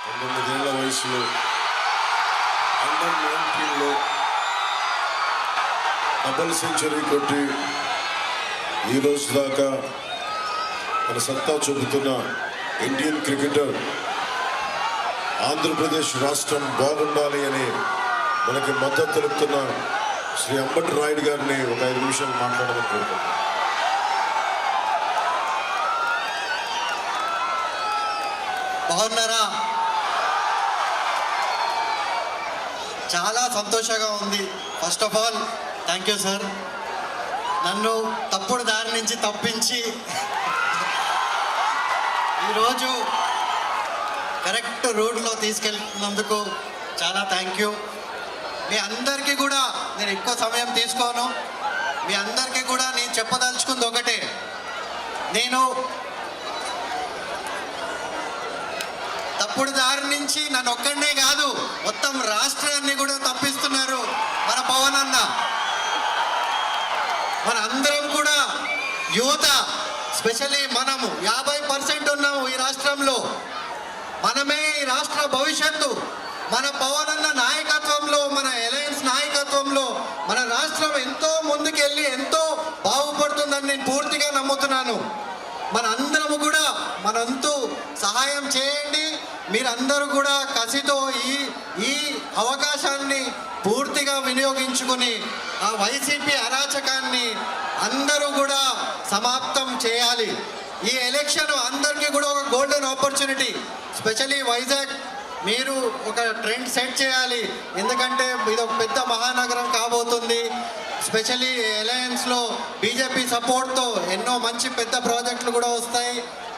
19 ఏళ్ల వయసులో under 19లో double century కొట్టి ఈ రోజు దాకా మన సత్తా చూపుతున్న ఇండియన్ క్రికెటర్, ఆంధ్రప్రదేశ్ రాష్ట్రం బాగుండాలి అని మనకి మద్దతు తెలుపుతున్న శ్రీ అంబటి రాయుడు గారిని ఒక 5 నిమిషాలు మాట్లాడమని కోరుకుంటున్నాను. బాగున్నారా? చాలా సంతోషంగా ఉంది. First of all thank you sir, నన్ను తప్పుడు దారి నుంచి తప్పించి ఈరోజు కరెక్ట్ రూట్లో తీసుకెళ్తున్నందుకు చాలా థ్యాంక్ యూ. మీ అందరికీ కూడా నేను ఎక్కువ సమయం తీసుకోను. మీ అందరికీ కూడా నేను చెప్పదలుచుకుంది ఒకటే, నేను తప్పుడు దారి నుంచి నన్ను ఒక్కడనే కాదు మొత్తం రాష్ట్రాన్ని కూడా తప్పిస్తున్నారు మన పవన్ అన్న. మన అందరం కూడా యువత, స్పెషల్లీ మనము 50% ఉన్నాము ఈ రాష్ట్రంలో. మనమే ఈ రాష్ట్ర భవిష్యత్తు. మన పవన్ అన్న నాయకత్వంలో, మన అలయన్స్ నాయకత్వంలో మన రాష్ట్రం ఎంతో ముందుకెళ్ళి ఎంతో బాగుపడుతుందని నేను పూర్తిగా నమ్ముతున్నాను. మన అందరము కూడా మనంతు సహాయం చేయండి. మీరందరూ కూడా కసితో ఈ అవకాశాన్ని పూర్తిగా వినియోగించుకుని ఆ వైసీపీ అరాచకాన్ని అందరూ కూడా సమాప్తం చేయాలి. ఈ ఎలక్షన్ అందరికీ కూడా ఒక గోల్డెన్ ఆపర్చునిటీ. స్పెషల్లీ వైజాగ్ మీరు ఒక ట్రెండ్ సెట్ చేయాలి. ఎందుకంటే ఇది ఒక పెద్ద మహానగరం కాబోతుంది. స్పెషల్లీ అలయన్స్లో బీజేపీ సపోర్ట్తో ఎన్నో మంచి పెద్ద ప్రాజెక్టులు కూడా వస్తాయి.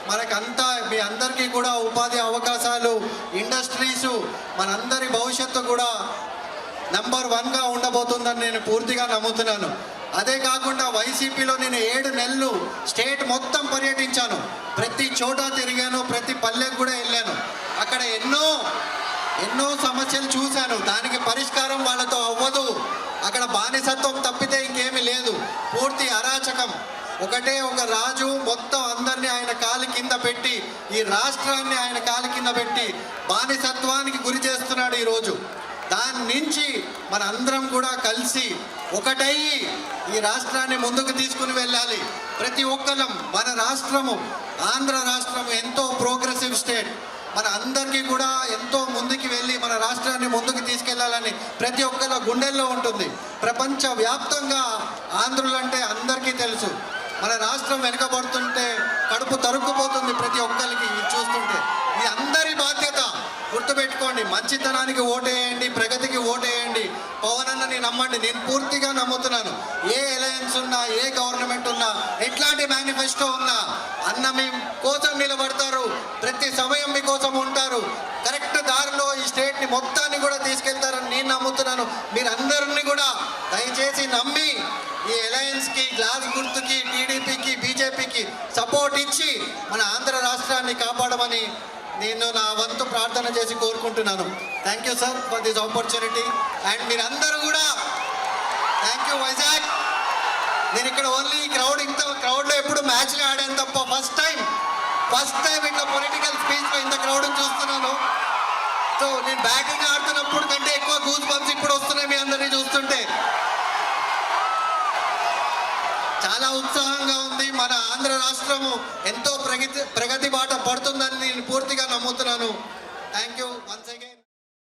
మనకంతా మీ అందరికీ కూడా ఉపాధి అవకాశాలు, ఇండస్ట్రీసు, మనందరి భవిష్యత్తు కూడా నెంబర్ 1గా ఉండబోతుందని నేను పూర్తిగా నమ్ముతున్నాను. అదే కాకుండా వైసీపీలో నేను 7 నెలలు స్టేట్ మొత్తం పర్యటించాను. ప్రతి చోట తిరిగాను, ప్రతి పల్లెకు కూడా వెళ్ళాను. అక్కడ ఎన్నో సమస్యలు చూశాను. దానికి పరిష్కారం వాళ్ళతో అవ్వదు. అక్కడ బానిసత్వం తప్పితే ఇంకేమీ లేదు. పూర్తి అరాచకం. ఒకటే ఒక రాజు మొత్తం అందరినీ ఆయన కాలి కింద పెట్టి, ఈ రాష్ట్రాన్ని ఆయన కాలి కింద పెట్టి బానిసత్వానికి గురి చేస్తున్నాడు ఈరోజు. దాని నుంచి మన అందరం కూడా కలిసి ఒకటయ్యి ఈ రాష్ట్రాన్ని ముందుకు తీసుకుని వెళ్ళాలి. ప్రతి ఒక్కరం మన రాష్ట్రము, ఆంధ్ర రాష్ట్రం ఎంతో ప్రోగ్రెసివ్ స్టేట్. మన అందరికీ కూడా ఎంతో ముందుకు వెళ్ళి మన రాష్ట్రాన్ని ముందుకు తీసుకెళ్లాలని ప్రతి ఒక్కరి గుండెల్లో ఉంటుంది. ప్రపంచ వ్యాప్తంగా ఆంధ్రులంటే అందరికీ తెలుసు. మన రాష్ట్రం వెనుకబడుతుంటే కడుపు తరుక్కుపోతుంది ప్రతి ఒక్కరికి చూస్తుంటే. ఇది అందరి బాధ్యత. గుర్తుపెట్టుకోండి, మంచితనానికి ఓటేయండి, ప్రగతికి ఓటేయండి. పవన్ అన్నని నమ్మండి. నేను పూర్తిగా నమ్ముతున్నాను. ఏ అలయన్స్ ఉన్నా, ఏ గవర్నమెంట్ ఉన్నా, ఎట్లాంటి మేనిఫెస్టో ఉన్నా అన్న మీ కోసం నిలబడతారు. ప్రతి సమయం మీకోసం ఉంటారు. కరెక్ట్ దారిలో ఈ స్టేట్ని మొత్తాన్ని కూడా తీసుకెళ్తారని నేను నమ్ముతున్నాను. మీరందరినీ కూడా దయచేసి నమ్మి ఈ అలయన్స్కి, గ్లాస్ గుర్తుకి, టీడీపీకి, బీజేపీకి సపోర్ట్ ఇచ్చి మన ఆంధ్ర రాష్ట్రాన్ని కాపాడమని నేను నా వంతు ప్రార్థన చేసి కోరుకుంటున్నాను. Thank you sir for this opportunity. And మీరందరూ కూడా థ్యాంక్ యూ వైజాగ్. నేను ఇక్కడ ఓన్లీ ఇంత క్రౌడ్లో ఎప్పుడు మ్యాచ్లు ఆడాను తప్ప ఫస్ట్ టైం ఇట్లా పొలిటికల్ స్పీచ్లో ఇంత క్రౌడ్ని చూస్తున్నాను. సో నేను బ్యాటింగ్ ఆడుతున్నప్పుడు కంటే ఎక్కువ గూస్ బంప్స్ ఇప్పుడు వస్తున్నాయి మీ అందరినీ చూస్తుంటే. చాలా ఉత్సాహంగా ఉంది. మన ఆంధ్ర రాష్ట్రము ఎంతో ప్రగతి బాట పడుతుందని నేను పూర్తిగా నమ్ముతున్నాను. Thank you once again.